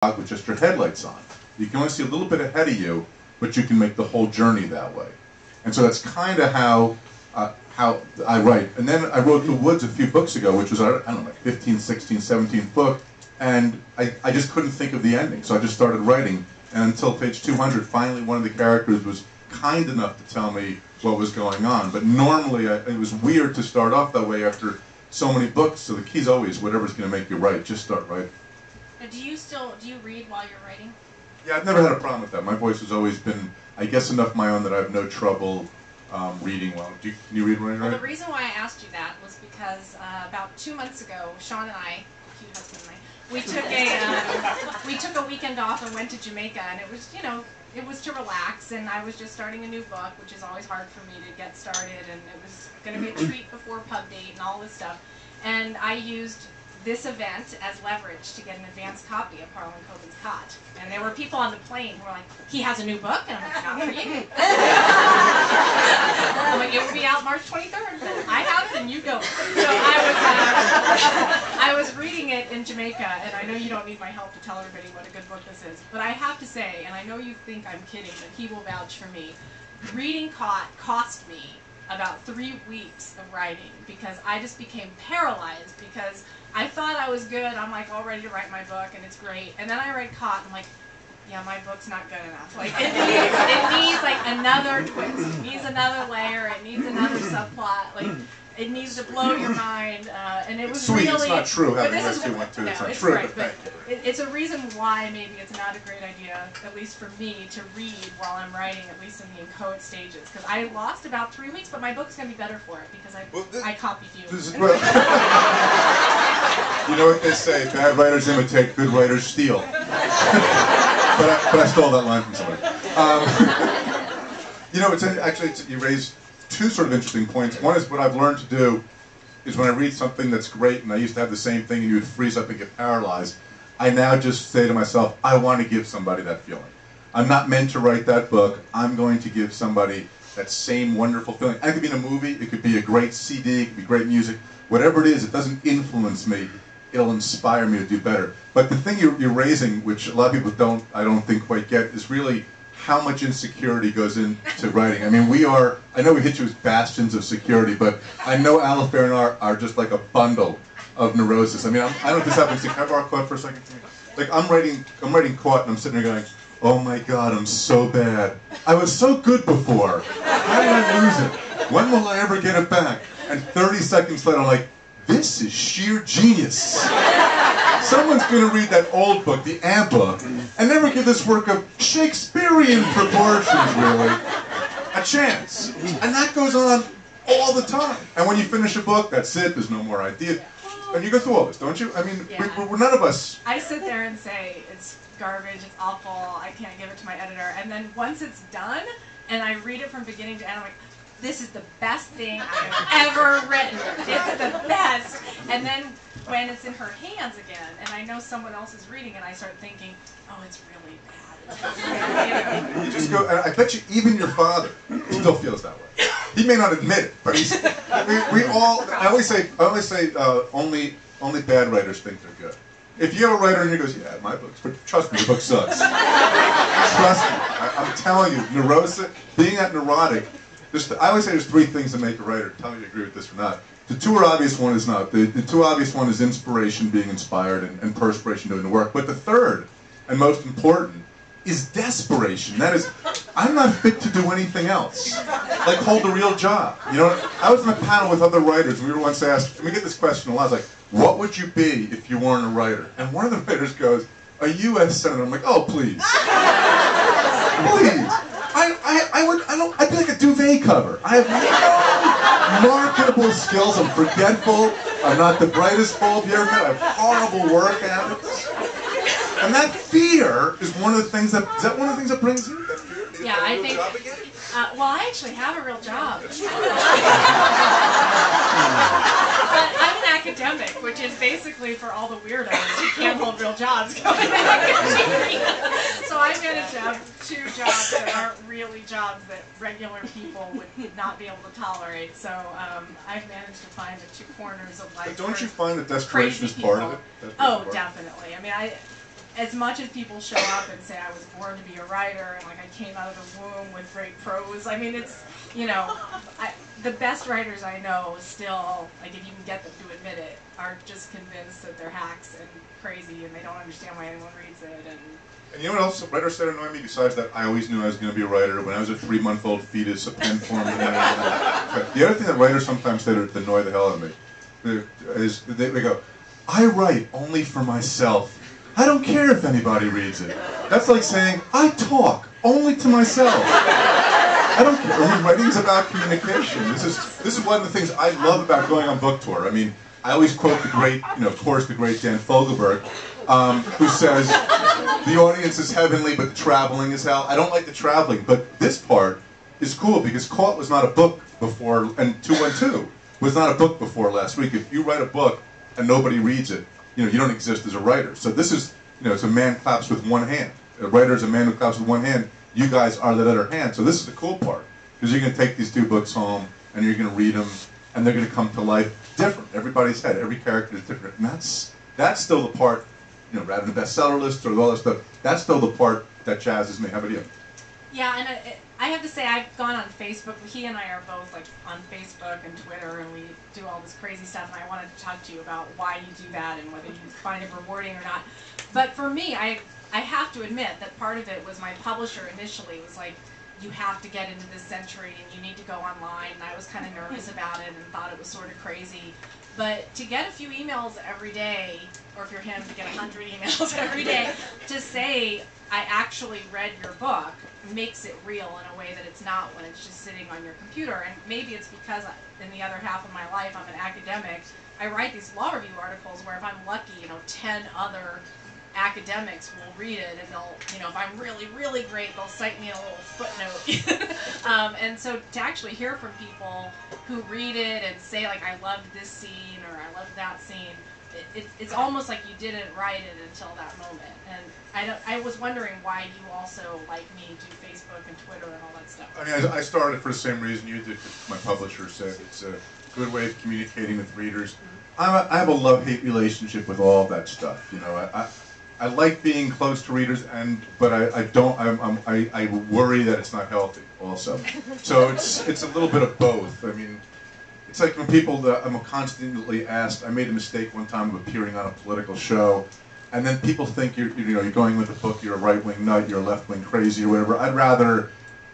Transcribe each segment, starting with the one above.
with just your headlights on. You can only see a little bit ahead of you, but you can make the whole journey that way. And so that's kind of how I write. And then I wrote The Woods a few books ago, which was, I don't know, like 15th, 16th, 17th book, and I just couldn't think of the ending, so I just started writing. And until page 200, finally one of the characters was kind enough to tell me what was going on. But normally, it was weird to start off that way after so many books, so the key's always whatever's going to make you write, just start writing. Now, do you read while you're writing? Yeah, I've never had a problem with that. My voice has always been, I guess, enough my own that I have no trouble reading well. Can you read when you write? Well, the reason why I asked you that was because about 2 months ago, Sean and I, cute husband and I, we took a weekend off and went to Jamaica, and it was, you know, it was to relax, and I was just starting a new book, which is always hard for me to get started, and it was going to be a treat before pub date and all this stuff. And I used this event as leverage to get an advance copy of Harlan Coben's Cot. And there were people on the plane who were like, he has a new book? And I'm like, not for you. I'm like, it will be out March 23rd. I have it and you don't. So I was reading it in Jamaica, and I know you don't need my help to tell everybody what a good book this is, but I have to say, and I know you think I'm kidding, but he will vouch for me, reading Cot cost me about 3 weeks of writing, because I just became paralyzed, because I thought I was good. I'm like all ready to write my book, and it's great. And then I read Cot, and I'm like, yeah, my book's not good enough. Like it needs like another twist. It needs another layer. It needs another subplot. Like it needs to blow your mind. And it was Sweet, really. it's not true. But Having this is read 212, no, it's not it's true. right, but it's a reason why maybe it's not a great idea, at least for me, to read while I'm writing, at least in the inchoate stages. Because I lost about 3 weeks, but my book's going to be better for it because I copied you. This is great. You know what they say, bad writers imitate, good writers steal. but I stole that line from somebody. You know, you raised two sort of interesting points. One is what I've learned to do is when I read something that's great, and I used to have the same thing, and you would freeze up and get paralyzed, I now just say to myself, I want to give somebody that feeling. I'm not meant to write that book. I'm going to give somebody that same wonderful feeling. It could be in a movie, it could be a great CD, it could be great music. Whatever it is, it doesn't influence me. It'll inspire me to do better. But the thing you're raising, which a lot of people I don't think quite get, is really how much insecurity goes into writing. I mean, I know we hit you as bastions of security, but I know Alafair and I are just like a bundle of neurosis. I mean, I don't know if this happens to you. Can I borrow Caught for a second? Like, I'm writing Caught, and I'm sitting there going, oh my God, I'm so bad. I was so good before. How did I lose it? When will I ever get it back? And 30 seconds later, I'm like, this is sheer genius. Someone's going to read that old book, the ABBA, and never give this work of Shakespearean proportions, really, a chance. And that goes on all the time. And when you finish a book, that's it, there's no more idea. And you go through all this, don't you? I mean, yeah. we're none of us... I sit there and say, it's garbage, it's awful, I can't give it to my editor. And then once it's done, and I read it from beginning to end, I'm like, this is the best thing I've ever written. It's the best. And then when it's in her hands again, and I know someone else is reading, and I start thinking, oh, it's really bad. You just go, and I bet you even your father still feels that way. He may not admit it, but we all, I always say, only bad writers think they're good. If you have a writer and he goes, yeah, my book's, but trust me, the book sucks. Trust me, I'm telling you, neurosis, being that neurotic, I always say there's three things that make a writer. Tell me if you agree with this or not. The two are obvious, one is not. The two obvious one is inspiration, being inspired, and perspiration doing the work. But the third, and most important, is desperation. That is, I'm not fit to do anything else. Like hold a real job. You know, I was in a panel with other writers, and we were once asked, and we get this question a lot, it's like, what would you be if you weren't a writer? And one of the writers goes, a U.S. Senator. I'm like, oh, please. Please. I'd be like a duvet cover. I have no marketable skills. I'm forgetful. I'm not the brightest bulb you ever met. I have horrible work habits. And that fear is one of the things that, is that one of the things that brings you? That fear? Yeah, I think, well, I actually have a real job. But I'm an academic, which is basically for all the weirdos who can't hold real jobs going to academia. So I managed to have two jobs that aren't really jobs that regular people would not be able to tolerate. So I've managed to find the two corners of life. But don't you find that desperation is part of it? Oh, definitely. I mean, as much as people show up and say I was born to be a writer and like I came out of the womb with great prose, I mean it's, you know, the best writers I know still, like if you can get them to admit it, are just convinced that they're hacks and crazy and they don't understand why anyone reads it. And you know what else writers said annoyed me besides that I always knew I was going to be a writer. When I was a 3-month-old fetus, a pen formed. The other thing that writers sometimes say that annoy the hell out of me is they go, I write only for myself. I don't care if anybody reads it. That's like saying, I talk only to myself. I don't care. I mean, writing's about communication. This is one of the things I love about going on book tour. I mean, I always quote the great, of course, the great Dan Fogelberg, who says, the audience is heavenly, but the traveling is hell. I don't like the traveling, but this part is cool because Caught was not a book before, and 212 was not a book before last week. If you write a book and nobody reads it, you don't exist as a writer. So this is, it's a man claps with one hand. A writer is a man who claps with one hand. You guys are that other hand. So this is the cool part, because you're going to take these 2 books home, and you're going to read them, and they're going to come to life different. Everybody's head, every character is different. And that's still the part, rather than bestseller lists or all that stuff, that's still the part that jazzes me. How about you? Yeah, and I have to say I've gone on Facebook. He and I are both like on Facebook and Twitter, and we do all this crazy stuff. And I wanted to talk to you about why you do that and whether you find it rewarding or not. But for me, I have to admit that part of it was my publisher initially was like, you have to get into this century and you need to go online. And I was kind of nervous about it and thought it was sort of crazy. But to get a few emails every day, or if you're him, to get 100 emails every day, to say, I actually read your book, makes it real in a way that it's not when it's just sitting on your computer. And maybe it's because in the other half of my life, I'm an academic. I write these law review articles where if I'm lucky, 10 other academics will read it, and they'll, if I'm really, really great, they'll cite me in a little footnote. And so to actually hear from people who read it and say, like, I loved this scene or I loved that scene, it's almost like you didn't write it until that moment. And I was wondering why you also, like me, do Facebook and Twitter and all that stuff. I mean, I started for the same reason you did. My publisher said it's a good way of communicating with readers. I have a love-hate relationship with all that stuff. I like being close to readers, but I worry that it's not healthy also. So it's a little bit of both. I mean, it's like when I'm constantly asked. I made a mistake one time of appearing on a political show, and then people think you're going with a book, you're a right-wing nut, you're a left-wing crazy or whatever. I'd rather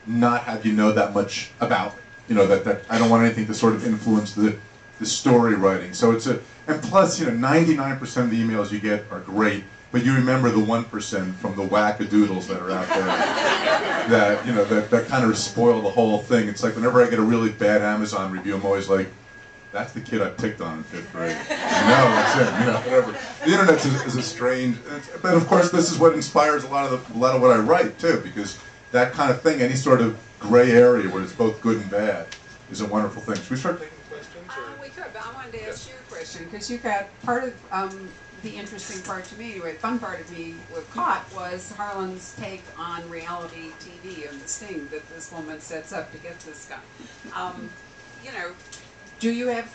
not have you know that much about me. That I don't want anything to sort of influence the story writing. So and plus 99% of the emails you get are great. But you remember the 1% from the wackadoodles that are out there that kind of spoil the whole thing. It's like whenever I get a really bad Amazon review, I'm always like, that's the kid I picked on in 5th grade. That's it. Whatever. The internet is a strange, but of course this is what inspires a lot of what I write too, because that kind of thing, any sort of gray area where it's both good and bad, is a wonderful thing. Should we start taking questions? We could, but I wanted to ask you a question, because you got part of the interesting part to me, the fun part of me with Caught was Harlan's take on reality TV and the sting that this woman sets up to get this guy. Do you have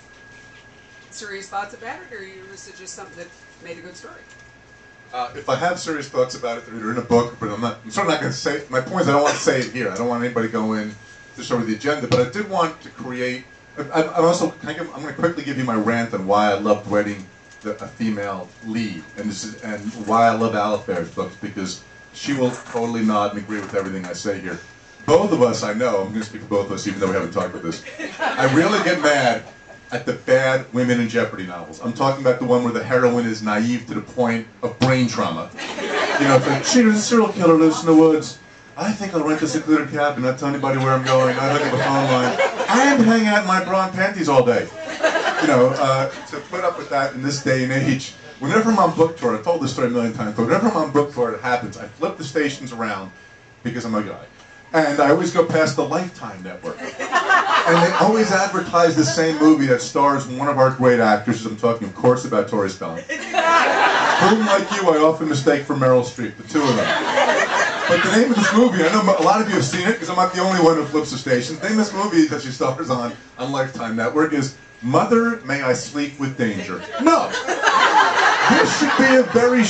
serious thoughts about it, or is it just something that made a good story? If I have serious thoughts about it, they're in a book, but I'm sort of not going to say it. My point is I don't want to say it here. I don't want anybody to go in to show the agenda, but I did want to create. I'm going to quickly give you my rant on why I loved writing a female lead, and why I love Alafair's books, because she will totally nod and agree with everything I say here. Both of us, I know, I'm going to speak for both of us even though we haven't talked about this, I really get mad at the bad women in Jeopardy novels. I'm talking about the one where the heroine is naive to the point of brain trauma. It's like, she was a serial killer loose in the woods. I think I'll rent a secluded cabin, not tell anybody where I'm going, not hook up a phone line, and hang out in my bra and panties all day. To put up with that in this day and age, whenever I'm on book tour, I've told this story a million times, but whenever I'm on book tour, it happens. I flip the stations around because I'm a guy. And I always go past the Lifetime network. And they always advertise the same movie that stars one of our great actors. I'm talking, of course, about Tori Spelling. Whom, like you, I often mistake for Meryl Streep, the two of them. But the name of this movie, I know a lot of you have seen it, because I'm not the only one who flips the stations. The name of this movie that she stars on Lifetime network is Mother, May I Sleep with Danger. No! This should be a very